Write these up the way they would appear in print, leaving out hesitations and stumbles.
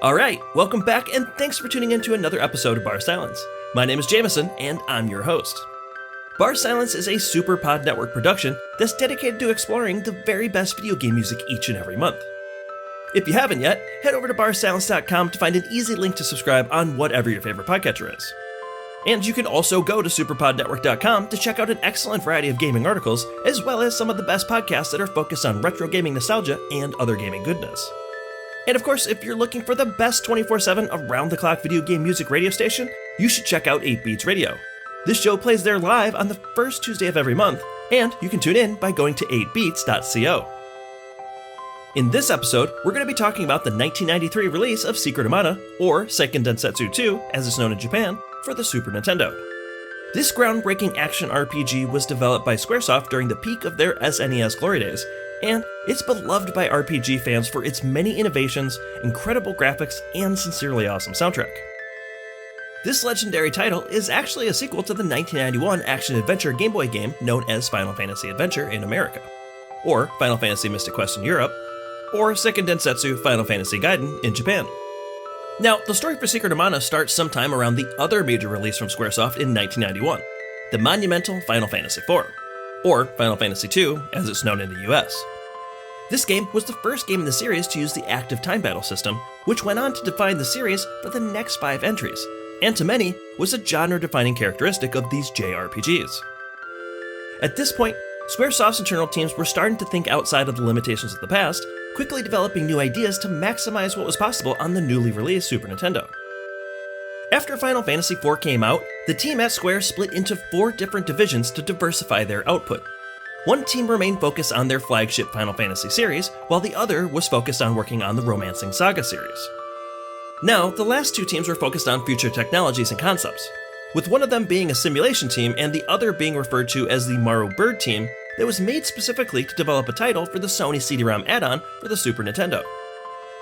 Alright, welcome back and thanks for tuning in to another episode of barSILENCE. My name is Jameson and I'm your host. barSILENCE is a SuperPod Network production that's dedicated to exploring the very best video game music each and every month. If you haven't yet, head over to barsilence.com to find an easy link to subscribe on whatever your favorite podcatcher is. And you can also go to superpodnetwork.com to check out an excellent variety of gaming articles, as well as some of the best podcasts that are focused on retro gaming nostalgia and other gaming goodness. And of course, if you're looking for the best 24/7 around-the-clock video game music radio station, you should check out 8 Beats Radio. This show plays there live on the first Tuesday of every month, and you can tune in by going to 8beats.co. In this episode, we're going to be talking about the 1993 release of Secret of Mana, or Seiken Densetsu 2, as it's known in Japan, for the Super Nintendo. This groundbreaking action RPG was developed by Squaresoft during the peak of their SNES glory days, and it's beloved by RPG fans for its many innovations, incredible graphics, and sincerely awesome soundtrack. This legendary title is actually a sequel to the 1991 action-adventure Game Boy game known as Final Fantasy Adventure in America, or Final Fantasy Mystic Quest in Europe, or Seiken Densetsu Final Fantasy Gaiden in Japan. Now, the story for Secret of Mana starts sometime around the other major release from Squaresoft in 1991, the monumental Final Fantasy IV, or Final Fantasy II as it's known in the US. This game was the first game in the series to use the active time battle system, which went on to define the series for the next 5 entries, and to many was a genre-defining characteristic of these JRPGs. At this point, Squaresoft's internal teams were starting to think outside of the limitations of the past, quickly developing new ideas to maximize what was possible on the newly released Super Nintendo. After Final Fantasy IV came out, the team at Square split into 4 different divisions to diversify their output. One team remained focused on their flagship Final Fantasy series, while the other was focused on working on the Romancing Saga series. Now, the last 2 teams were focused on future technologies and concepts, with one of them being a simulation team and the other being referred to as the Morrow Bird team that was made specifically to develop a title for the Sony CD-ROM add-on for the Super Nintendo.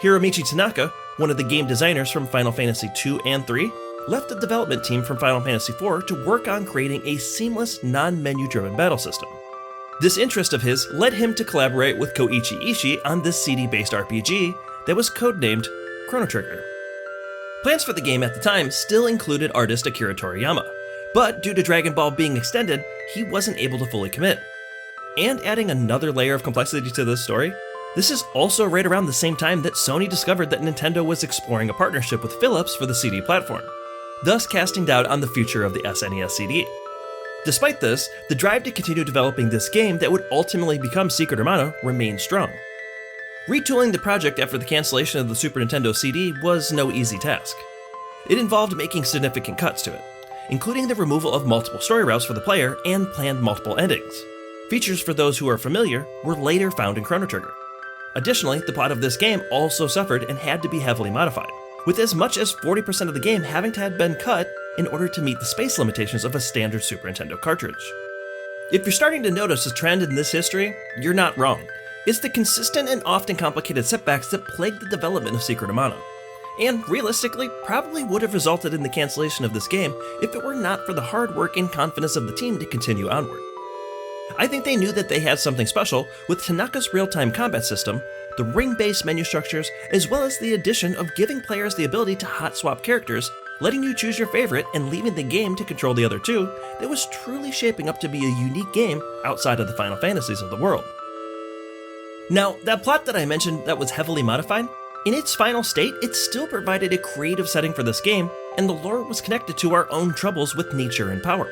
Hiromichi Tanaka, one of the game designers from Final Fantasy II and III, left the development team from Final Fantasy IV to work on creating a seamless, non-menu driven battle system. This interest of his led him to collaborate with Koichi Ishii on this CD-based RPG that was codenamed Chrono Trigger. Plans for the game at the time still included artist Akira Toriyama, but due to Dragon Ball being extended, he wasn't able to fully commit. And adding another layer of complexity to this story, this is also right around the same time that Sony discovered that Nintendo was exploring a partnership with Philips for the CD platform, thus casting doubt on the future of the SNES CD. Despite this, the drive to continue developing this game that would ultimately become Secret of Mana remained strong. Retooling the project after the cancellation of the Super Nintendo CD was no easy task. It involved making significant cuts to it, including the removal of multiple story routes for the player and planned multiple endings. Features for those who are familiar were later found in Chrono Trigger. Additionally, the plot of this game also suffered and had to be heavily modified, with as much as 40% of the game having to have been cut in order to meet the space limitations of a standard Super Nintendo cartridge. If you're starting to notice a trend in this history, you're not wrong. It's the consistent and often complicated setbacks that plagued the development of Secret of Mana, and realistically probably would have resulted in the cancellation of this game if it were not for the hard work and confidence of the team to continue onward. I think they knew that they had something special with Tanaka's real-time combat system, the ring-based menu structures, as well as the addition of giving players the ability to hot-swap characters, letting you choose your favorite and leaving the game to control the other 2, that was truly shaping up to be a unique game outside of the Final Fantasies of the world. Now, that plot that I mentioned that was heavily modified, in its final state, it still provided a creative setting for this game, and the lore was connected to our own troubles with nature and power.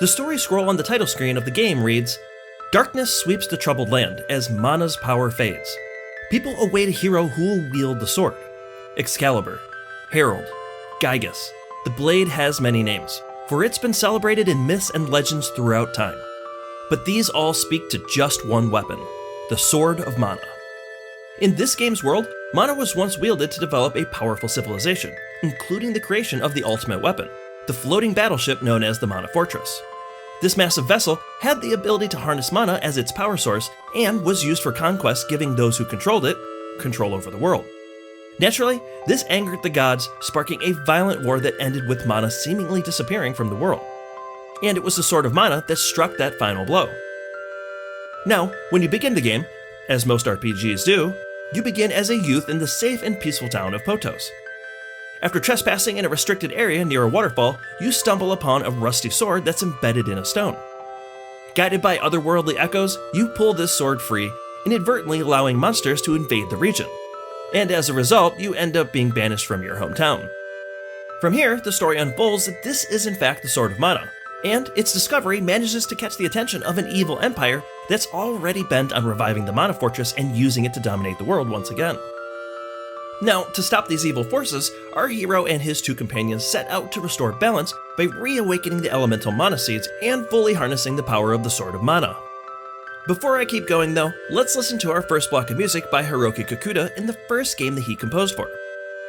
The story scroll on the title screen of the game reads, "Darkness sweeps the troubled land as Mana's power fades. People await a hero who will wield the sword. Excalibur, Herald, Gygas. The blade has many names, for it's been celebrated in myths and legends throughout time. But these all speak to just one weapon, the Sword of Mana." In this game's world, Mana was once wielded to develop a powerful civilization, including the creation of the ultimate weapon, the floating battleship known as the Mana Fortress. This massive vessel had the ability to harness mana as its power source and was used for conquest, giving those who controlled it control over the world. Naturally, this angered the gods, sparking a violent war that ended with Mana seemingly disappearing from the world. And it was the Sword of Mana that struck that final blow. Now, when you begin the game, as most RPGs do, You begin as a youth in the safe and peaceful town of Potos. After trespassing in a restricted area near a waterfall, you stumble upon a rusty sword that's embedded in a stone. Guided by otherworldly echoes, you pull this sword free, inadvertently allowing monsters to invade the region. And as a result, you end up being banished from your hometown. From here, the story unfolds that this is in fact the Sword of Mana, and its discovery manages to catch the attention of an evil empire that's already bent on reviving the Mana Fortress and using it to dominate the world once again. Now, to stop these evil forces, our hero and his two companions set out to restore balance by reawakening the elemental mana seeds and fully harnessing the power of the Sword of Mana. Before I keep going though, let's listen to our first block of music by Hiroki Kikuta in the first game that he composed for.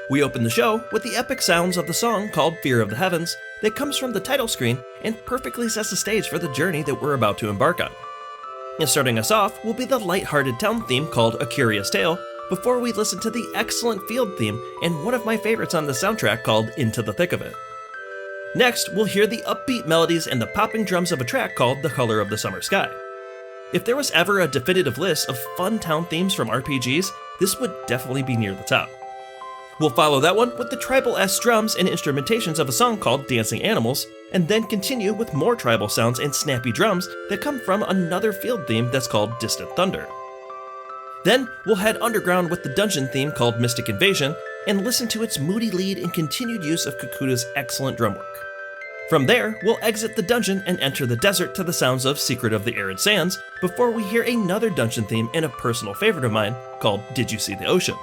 We open the show with the epic sounds of the song called Fear of the Heavens that comes from the title screen and perfectly sets the stage for the journey that we're about to embark on. And starting us off will be the light-hearted town theme called A Curious Tale, before we listen to the excellent field theme and one of my favorites on the soundtrack called Into the Thick of It. Next, we'll hear the upbeat melodies and the popping drums of a track called The Color of the Summer Sky. If there was ever a definitive list of fun town themes from RPGs, this would definitely be near the top. We'll follow that one with the tribal-esque drums and instrumentations of a song called Dancing Animals, and then continue with more tribal sounds and snappy drums that come from another field theme that's called Distant Thunder. Then, we'll head underground with the dungeon theme called Mystic Invasion, and listen to its moody lead and continued use of Kikuta's excellent drum work. From there, we'll exit the dungeon and enter the desert to the sounds of Secret of the Arid Sands, before we hear another dungeon theme and a personal favorite of mine called Did You See the Ocean?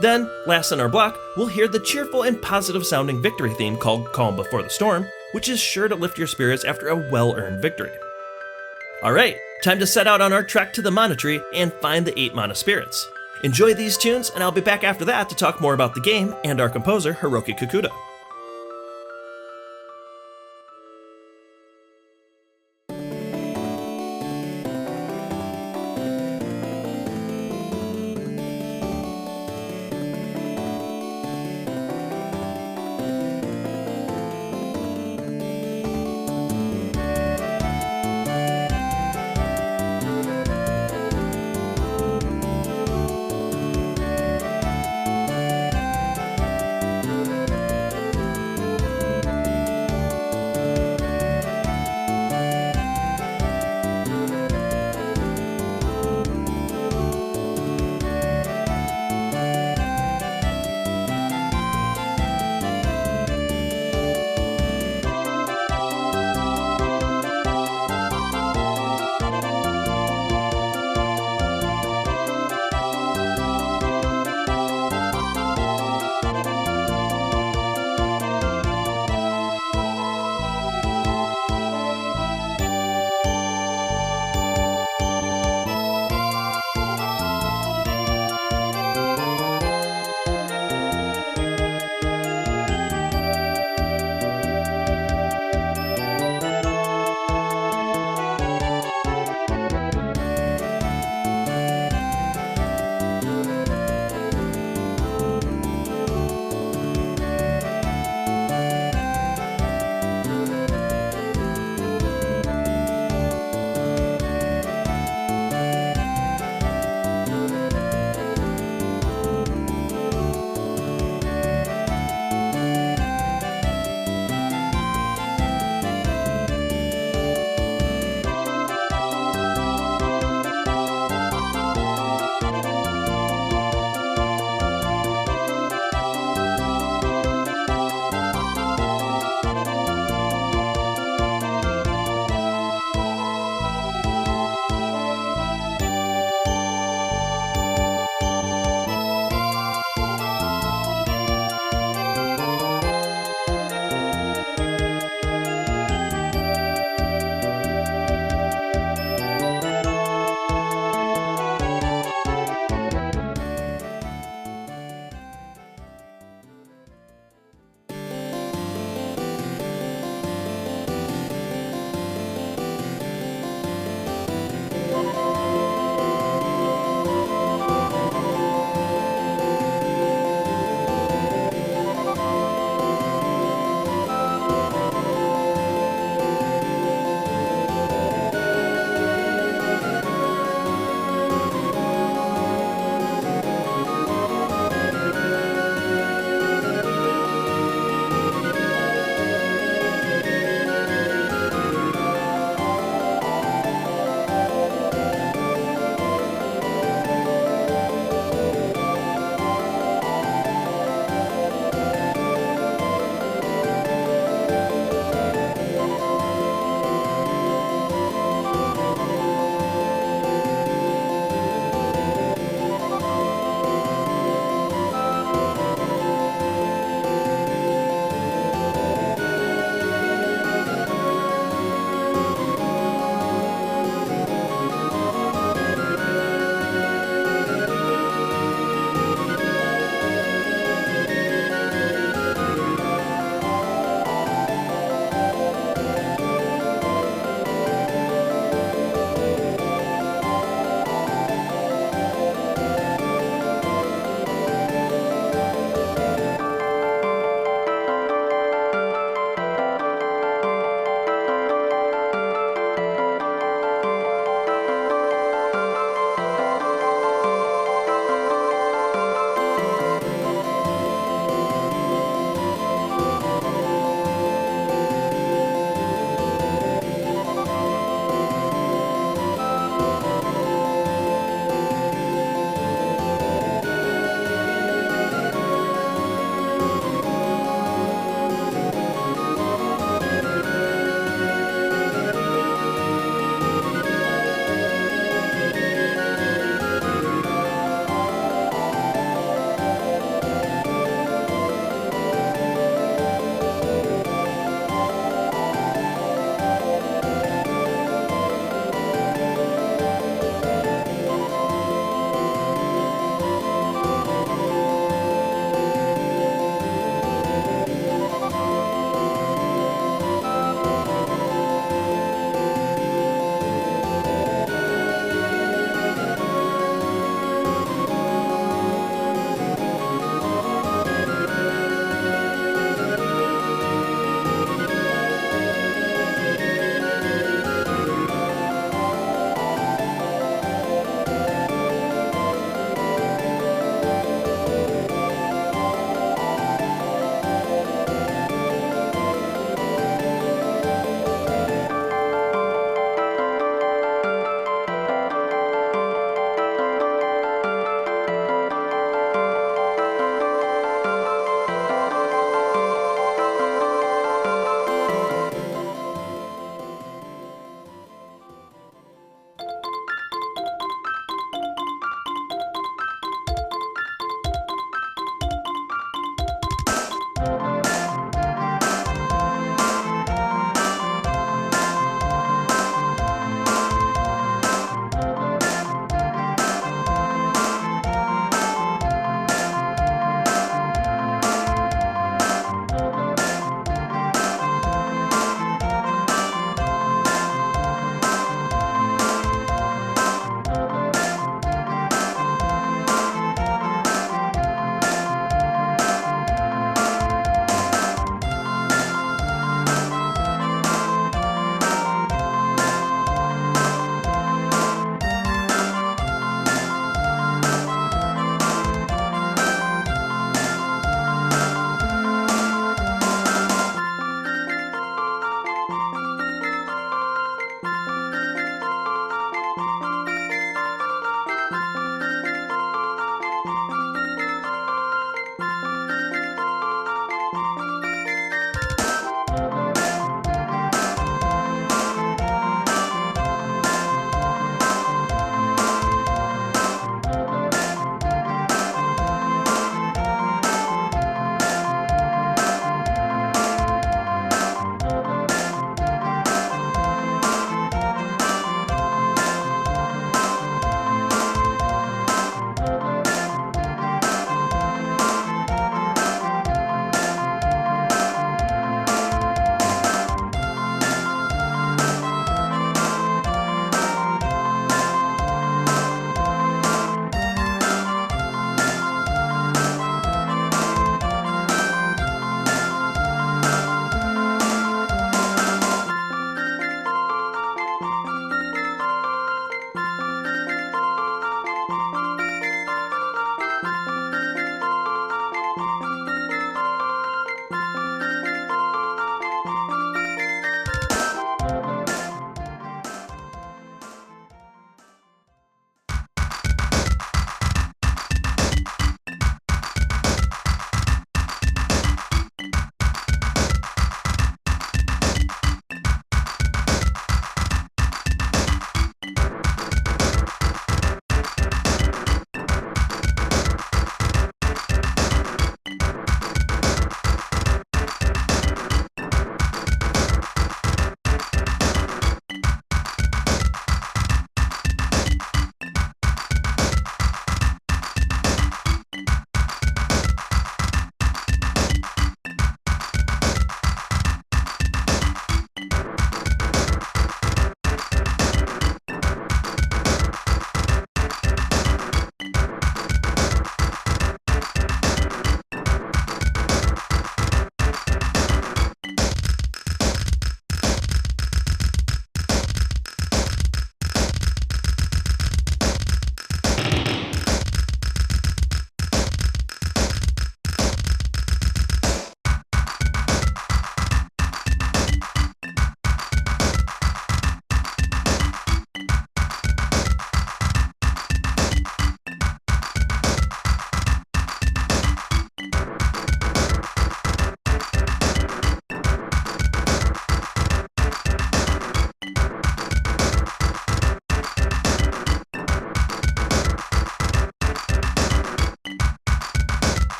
Then, last in our block, we'll hear the cheerful and positive sounding victory theme called Calm Before the Storm, which is sure to lift your spirits after a well-earned victory. Alright, time to set out on our trek to the Mana Tree and find the 8 Mana Spirits. Enjoy these tunes, and I'll be back after that to talk more about the game and our composer, Hiroki Kikuta.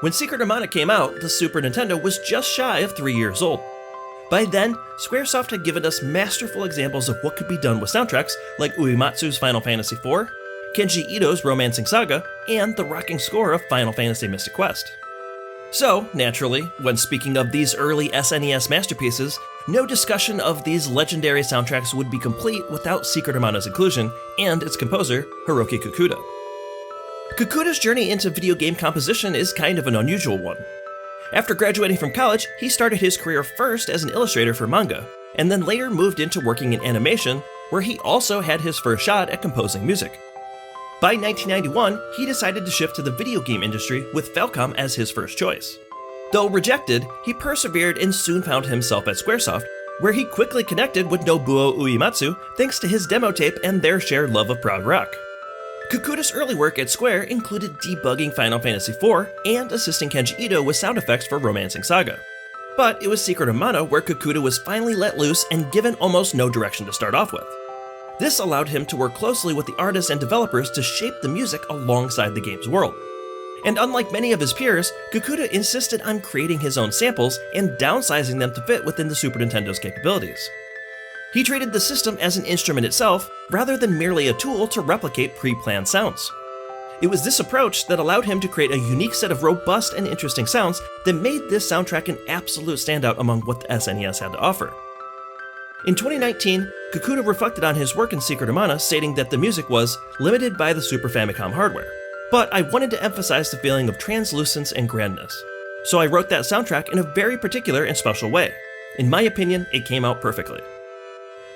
When Secret of Mana came out, the Super Nintendo was just shy of 3 years old. By then, Squaresoft had given us masterful examples of what could be done with soundtracks like Uematsu's Final Fantasy IV, Kenji Ito's Romancing Saga, and the rocking score of Final Fantasy Mystic Quest. So, naturally, when speaking of these early SNES masterpieces, no discussion of these legendary soundtracks would be complete without Secret of Mana's inclusion and its composer, Hiroki Kikuta. Kikuta's journey into video game composition is kind of an unusual one. After graduating from college, he started his career first as an illustrator for manga, and then later moved into working in animation, where he also had his first shot at composing music. By 1991, he decided to shift to the video game industry with Falcom as his first choice. Though rejected, he persevered and soon found himself at Squaresoft, where he quickly connected with Nobuo Uematsu thanks to his demo tape and their shared love of prog rock. Kikuta's early work at Square included debugging Final Fantasy IV and assisting Kenji Ito with sound effects for Romancing Saga. But it was Secret of Mana where Kikuta was finally let loose and given almost no direction to start off with. This allowed him to work closely with the artists and developers to shape the music alongside the game's world. And unlike many of his peers, Kikuta insisted on creating his own samples and downsizing them to fit within the Super Nintendo's capabilities. He treated the system as an instrument itself, rather than merely a tool to replicate pre-planned sounds. It was this approach that allowed him to create a unique set of robust and interesting sounds that made this soundtrack an absolute standout among what the SNES had to offer. In 2019, Kikuta reflected on his work in Secret of Mana, stating that the music was limited by the Super Famicom hardware, but I wanted to emphasize the feeling of translucence and grandness. So I wrote that soundtrack in a very particular and special way. In my opinion, it came out perfectly.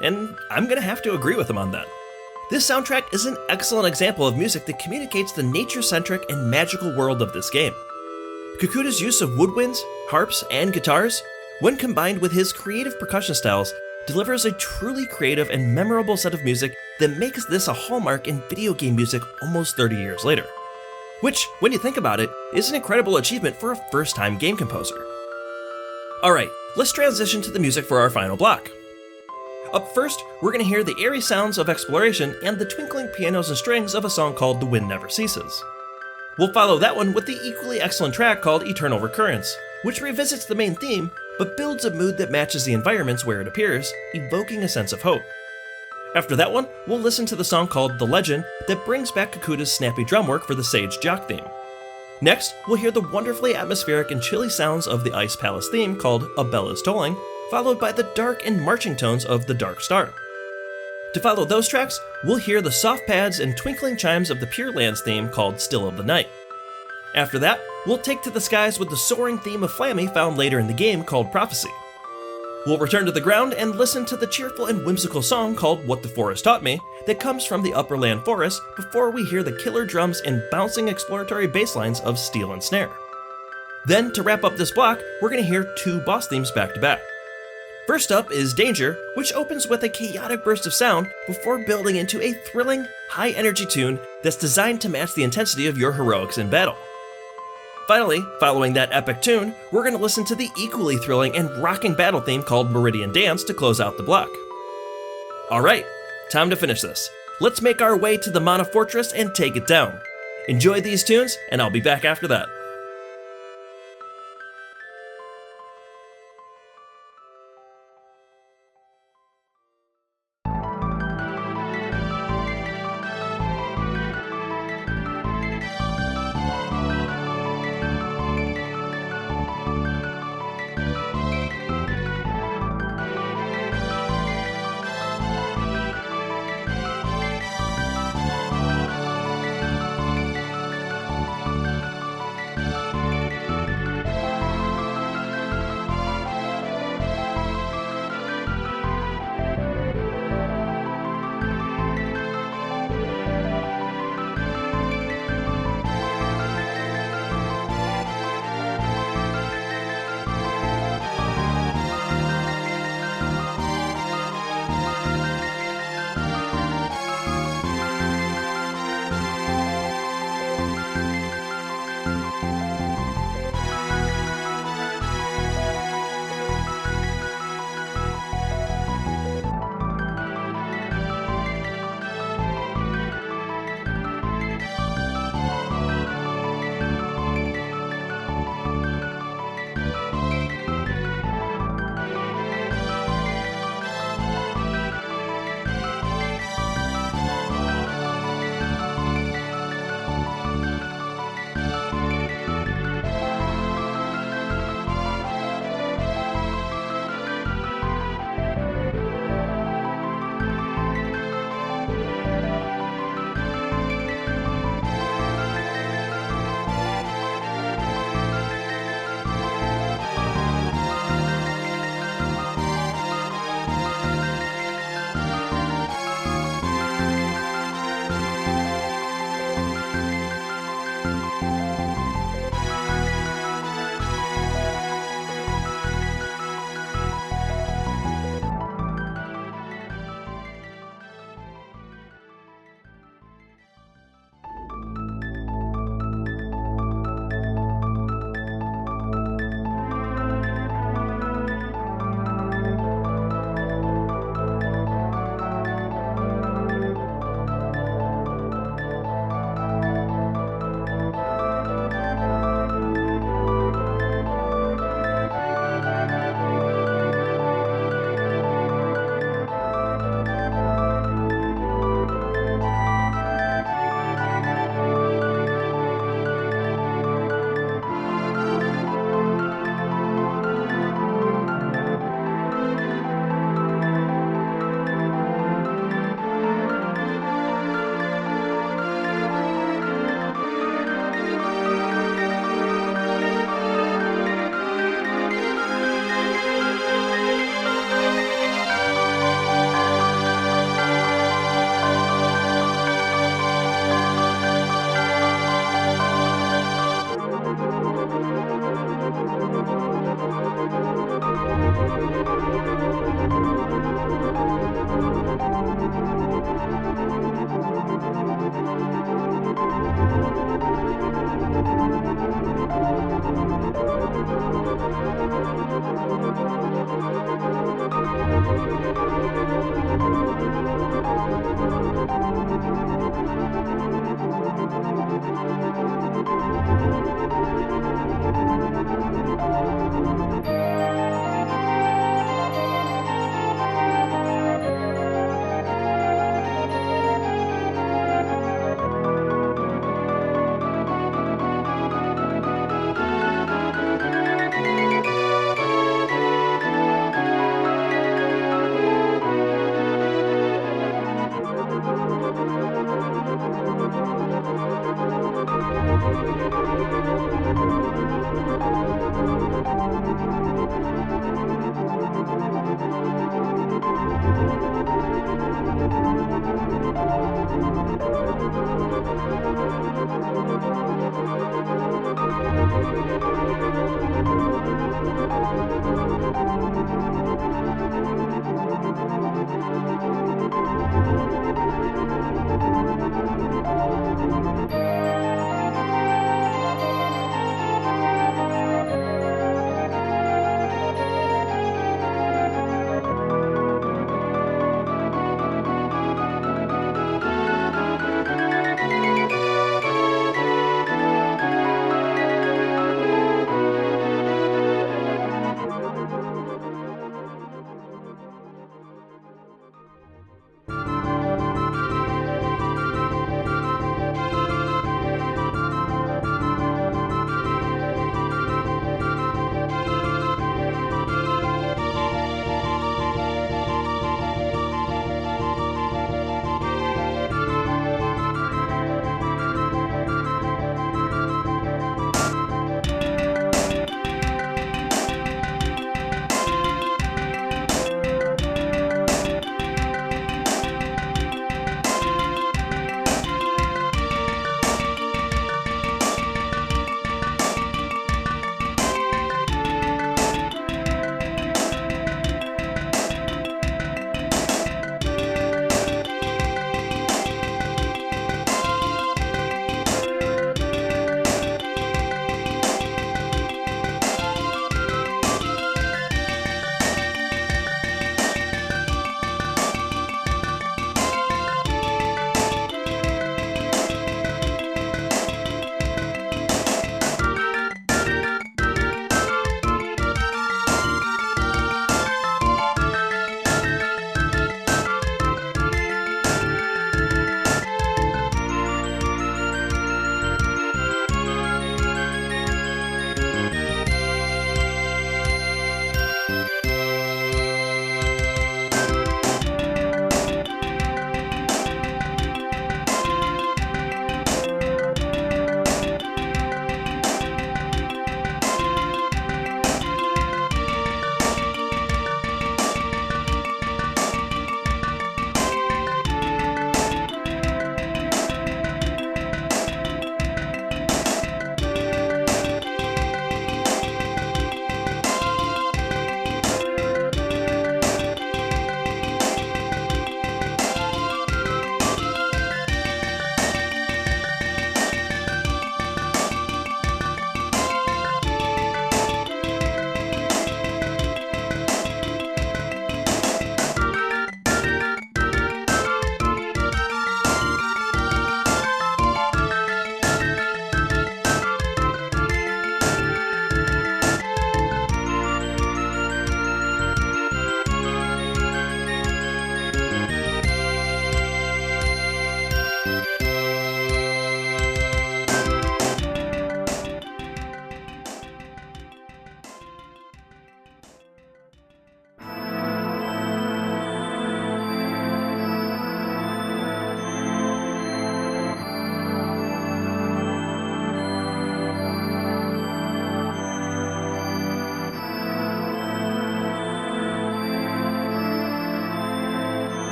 And I'm gonna have to agree with him on that. This soundtrack is an excellent example of music that communicates the nature-centric and magical world of this game. Kikuta's use of woodwinds, harps, and guitars, when combined with his creative percussion styles, delivers a truly creative and memorable set of music that makes this a hallmark in video game music almost 30 years later. Which, when you think about it, is an incredible achievement for a first-time game composer. Alright, let's transition to the music for our final block. Up first, we're going to hear the airy sounds of exploration and the twinkling pianos and strings of a song called The Wind Never Ceases. We'll follow that one with the equally excellent track called Eternal Recurrence, which revisits the main theme, but builds a mood that matches the environments where it appears, evoking a sense of hope. After that one, we'll listen to the song called The Legend that brings back Kikuta's snappy drum work for the Sage Jock theme. Next, we'll hear the wonderfully atmospheric and chilly sounds of the Ice Palace theme called A Bell is Tolling, followed by the dark and marching tones of The Dark Star. To follow those tracks, we'll hear the soft pads and twinkling chimes of the Pure Lands theme called Still of the Night. After that, we'll take to the skies with the soaring theme of Flammy found later in the game called Prophecy. We'll return to the ground and listen to the cheerful and whimsical song called What the Forest Taught Me that comes from the Upper Land Forest before we hear the killer drums and bouncing exploratory bass lines of Steel and Snare. Then, to wrap up this block, we're going to hear two boss themes back to back. First up is Danger, which opens with a chaotic burst of sound before building into a thrilling, high-energy tune that's designed to match the intensity of your heroics in battle. Finally, following that epic tune, we're going to listen to the equally thrilling and rocking battle theme called Meridian Dance to close out the block. Alright, time to finish this. Let's make our way to the Mana Fortress and take it down. Enjoy these tunes, and I'll be back after that.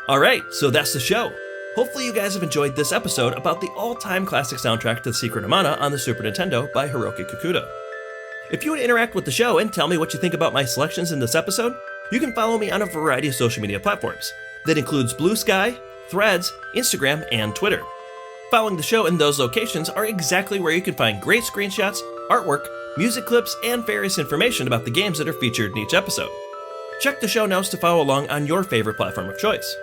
Alright, so that's the show. Hopefully you guys have enjoyed this episode about the all-time classic soundtrack to Secret of Mana on the Super Nintendo by Hiroki Kikuta. If you want to interact with the show and tell me what you think about my selections in this episode, you can follow me on a variety of social media platforms. That includes Blue Sky, Threads, Instagram, and Twitter. Following the show in those locations are exactly where you can find great screenshots, artwork, music clips, and various information about the games that are featured in each episode. Check the show notes to follow along on your favorite platform of choice.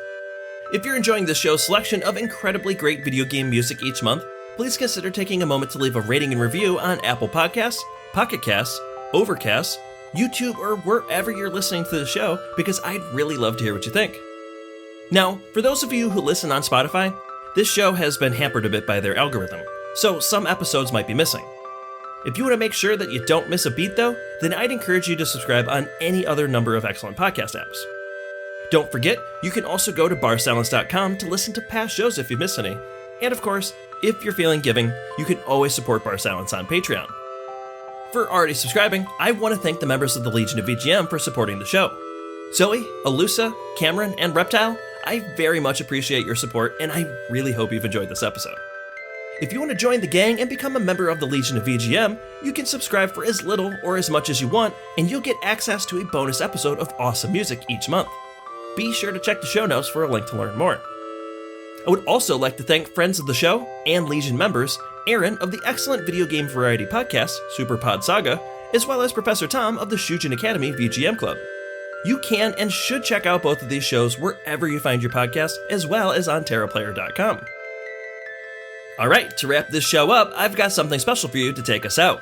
If you're enjoying this show's selection of incredibly great video game music each month, please consider taking a moment to leave a rating and review on Apple Podcasts, Pocket Casts, Overcast, YouTube, or wherever you're listening to the show, because I'd really love to hear what you think. Now, for those of you who listen on Spotify, this show has been hampered a bit by their algorithm, so some episodes might be missing. If you want to make sure that you don't miss a beat though, then I'd encourage you to subscribe on any other number of excellent podcast apps. Don't forget, you can also go to barSILENCE.com to listen to past shows if you miss any. And of course, if you're feeling giving, you can always support barSILENCE on Patreon. For already subscribing, I want to thank the members of the Legion of VGM for supporting the show. Zoe, Alusa, Cameron, and Reptile, I very much appreciate your support, and I really hope you've enjoyed this episode. If you want to join the gang and become a member of the Legion of VGM, you can subscribe for as little or as much as you want, and you'll get access to a bonus episode of awesome music each month. Be sure to check the show notes for a link to learn more. I would also like to thank friends of the show and Legion members, Aaron of the excellent video game variety podcast, Super Pod Saga, as well as Professor Tom of the Shujin Academy VGM Club. You can and should check out both of these shows wherever you find your podcast, as well as on TerraPlayer.com. Alright, to wrap this show up, I've got something special for you to take us out.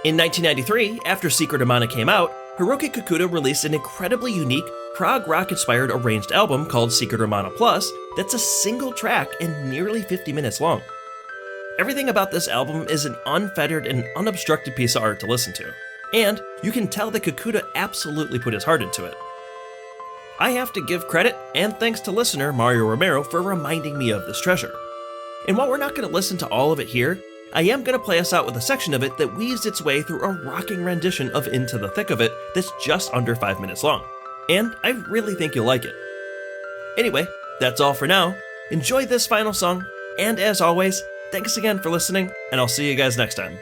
In 1993, after Secret of Mana came out, Hiroki Kikuta released an incredibly unique, prog rock-inspired arranged album called Secret of Mana Plus that's a single track and nearly 50 minutes long. Everything about this album is an unfettered and unobstructed piece of art to listen to. And you can tell that Kikuta absolutely put his heart into it. I have to give credit and thanks to listener Mario Romero for reminding me of this treasure. And while we're not going to listen to all of it here, I am going to play us out with a section of it that weaves its way through a rocking rendition of Into the Thick of It that's just under 5 minutes long. And I really think you'll like it. Anyway, that's all for now. Enjoy this final song, and as always, thanks again for listening, and I'll see you guys next time.